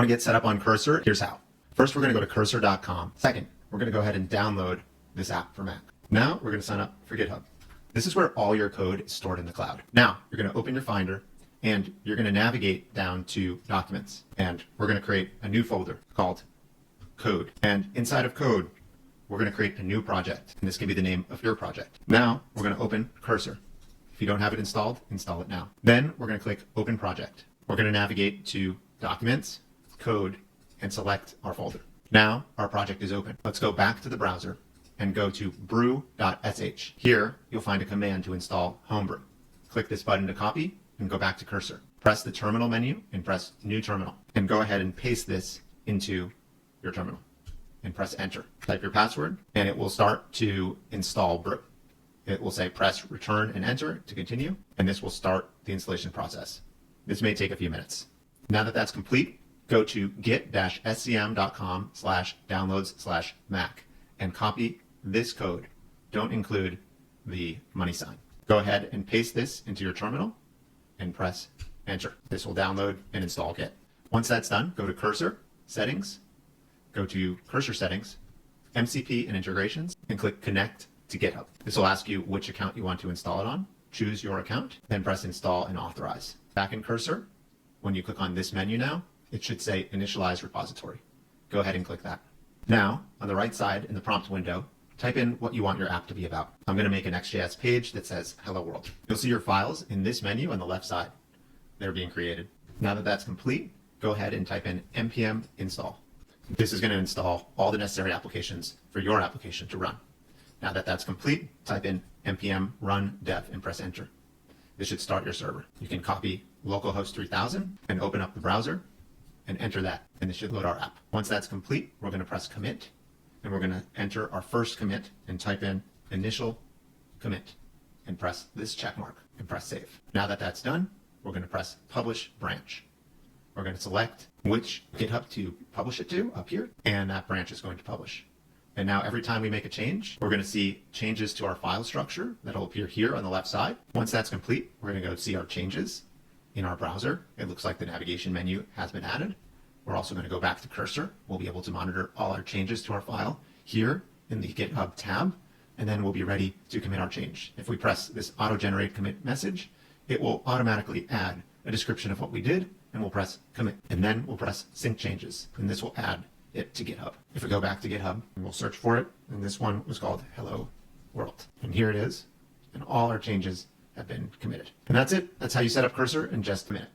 Want to get set up on Cursor? Here's how. First, we're going to go to cursor.com. Second, we're going to go ahead and download this app for Mac. Now, we're going to sign up for GitHub. This is where all your code is stored in the cloud. Now, you're going to open your Finder, and you're going to navigate down to Documents. And we're going to create a new folder called Code. And inside of Code, we're going to create a new project. And this can be the name of your project. Now, we're going to open Cursor. If you don't have it installed, install it now. Then, we're going to click Open Project. We're going to navigate to Documents, Code, and select our folder. Now our project is open. Let's go back to the browser and go to brew.sh. Here you'll find a command to install Homebrew. Click this button to copy and go back to Cursor. Press the terminal menu and press New Terminal. And go ahead and paste this into your terminal and press Enter. Type your password and it will start to install Brew. It will say press Return and Enter to continue, and this will start the installation process. This may take a few minutes. Now that that's complete, go to git-scm.com/downloads/Mac and copy this code. Don't include the money sign. Go ahead and paste this into your terminal and press Enter. This will download and install Git. Once that's done, go to Cursor, Settings, go to Cursor Settings, MCP and Integrations, and click Connect to GitHub. This will ask you which account you want to install it on. Choose your account, then press Install and Authorize. Back in Cursor, when you click on this menu now, it should say Initialize Repository. Go ahead and click that. Now, on the right side in the prompt window, type in what you want your app to be about. I'm going to make an XJS page that says Hello World. You'll see your files in this menu on the left side. They're being created. Now that that's complete, go ahead and type in npm install. This is going to install all the necessary applications for your application to run. Now that that's complete, type in npm run dev and press Enter. This should start your server. You can copy localhost 3000 and open up the browser and enter that, and this should load our app. Once that's complete, we're going to press commit, and we're going to enter our first commit and type in initial commit and press this check mark and press save. Now that that's done, we're going to press publish branch. We're going to select which GitHub to publish it to up here, and that branch is going to publish. And now every time we make a change, we're going to see changes to our file structure that'll appear here on the left side. Once that's complete, we're going to go see our changes in our browser. It looks like the navigation menu has been added. We're also going to go back to Cursor. We'll be able to monitor all our changes to our file here in the GitHub tab, and then we'll be ready to commit our change. If we press this auto-generate commit message, it will automatically add a description of what we did, and we'll press commit. And then we'll press sync changes, and this will add it to GitHub. If we go back to GitHub, and we'll search for it, and this one was called Hello World. And here it is, and all our changes have been committed. And that's it. That's how you set up Cursor in just a minute.